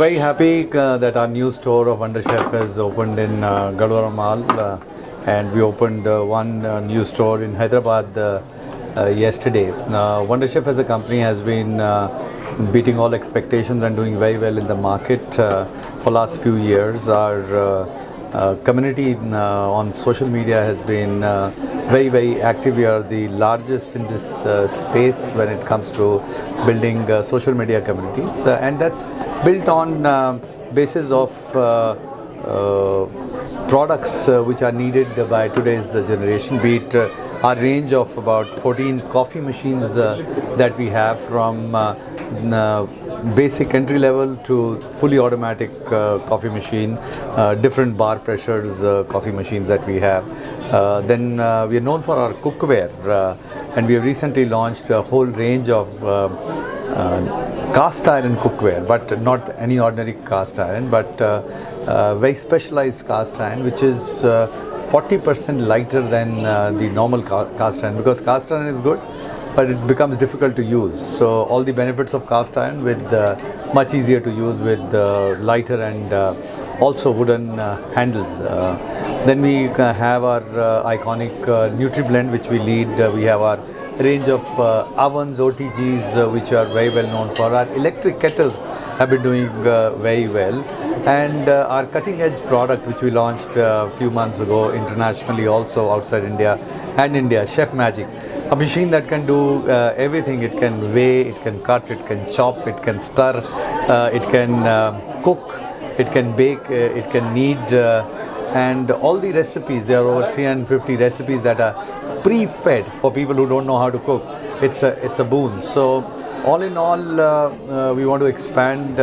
very happy that our new store of Wonder Chef is opened in Gadwara Mall, and we opened one new store in Hyderabad yesterday. Wonder Chef as a company has been beating all expectations and doing very well in the market for last few years. Our community on social media has been very active. We are the largest in this space when it comes to building social media communities, and that's built on basis of products which are needed by today's generation, be it our range of about 14 coffee machines that we have, from basic entry level to fully automatic coffee machine, different bar pressures coffee machines that we have. Then we are known for our cookware, and we have recently launched a whole range of cast iron cookware, but not any ordinary cast iron, but very specialized cast iron, which is 40% lighter than the normal cast iron, because cast iron is good, but it becomes difficult to use. So all the benefits of cast iron with much easier to use with lighter and also wooden handles. Then we have our iconic NutriBlend, which we lead. We have our range of ovens, OTGs, which are very well known for. Our electric kettles have been doing very well, and our cutting edge product, which we launched a few months ago internationally, also outside India and India, Chef Magic, a machine that can do everything. It can weigh, it can cut, it can chop, it can stir, it can cook, it can bake, it can knead, and all the recipes. There are over 350 recipes that are pre-fed for people who don't know how to cook. It's a boon. So all in all, we want to expand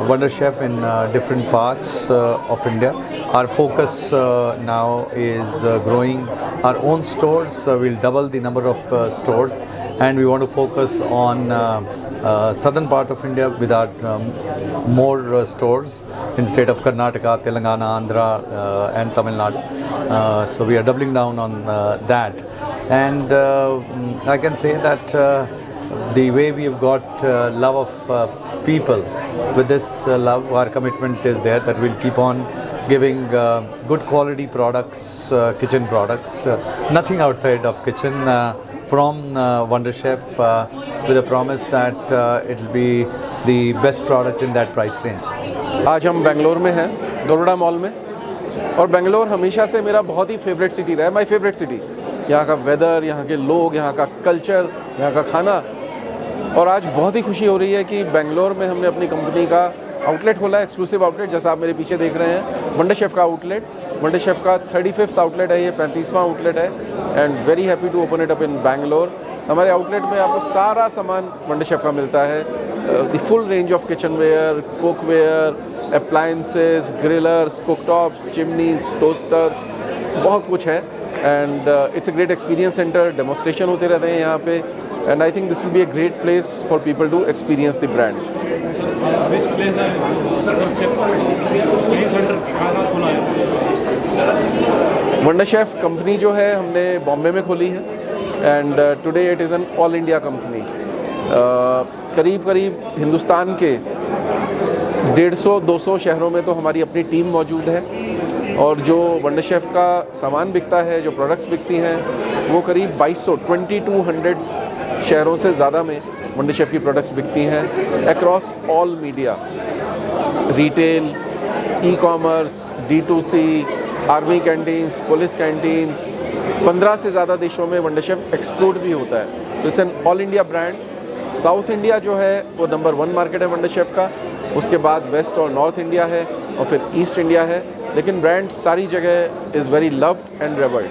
Wonder Chef in different parts of India. Our focus now is growing our own stores. We'll double the number of stores, and we want to focus on southern part of India with our more stores in state of Karnataka, Telangana, Andhra, and Tamil Nadu. So we are doubling down on that, and I can say that the way we have got love of people, with this love, our commitment is there that we'll keep on giving good quality products, kitchen products, nothing outside of kitchen, from Wonder Chef, with a promise that it will be the best product in that price range. आज हम बेंगलोर में हैं, Garuda mall में, और बेंगलोर हमेशा से मेरा बहुत ही फेवरेट सिटी रहा है, माय फेवरेट सिटी। यहाँ का वेदर, यहाँ के लोग, यहाँ का कल्चर, यहाँ का खाना, और आज बहुत ही खुशी हो रही है कि बेंगलोर में हमने अपनी कंपनी का आउटलेट खोला है, एक्सक्लूसिव आउटलेट, जैसा आप मेरे पीछे देख रहे हैं, वंडर शेफ़ का आउटलेट। वंडर शेफ़ का 35th आउटलेट है, ये 35वां आउटलेट है, and very happy to open it up in Bangalore. हमारे आउटलेट में आपको सारा सामान वंडर शेफ़ का मिलता है, the full range of kitchenware, cookware, appliances, grillers, cooktops, chimneys, toasters, बहुत कुछ है, and it's a great experience centre. Demonstration होते रहते हैं यहाँ पे, and I think this will be a great place for people to experience the brand. Which place है? Wonder chef company जो है हमने बॉम्बे में खोली है, and today it is an all India company. करीब हिंदुस्तान के 150-200 शहरों में तो हमारी अपनी टीम मौजूद है, और जो वंडर शेफ़ का सामान बिकता है, जो प्रोडक्ट्स बिकती हैं, वो करीब 2200 शहरों से ज़्यादा में वंडर शेफ़ की प्रोडक्ट्स बिकती हैं, across all media, retail, e commerce, D2C, army canteens, police canteens, 15 से ज़्यादा देशों में वंडर शेफ़ एक्सपोर्ट भी होता है। So it's an all India brand. South India जो है वो नंबर 1 मार्केट है वंडर शेफ़ का, उसके बाद वेस्ट और नॉर्थ इंडिया है, और फिर ईस्ट इंडिया है, लेकिन ब्रांड सारी जगह is very loved and reward.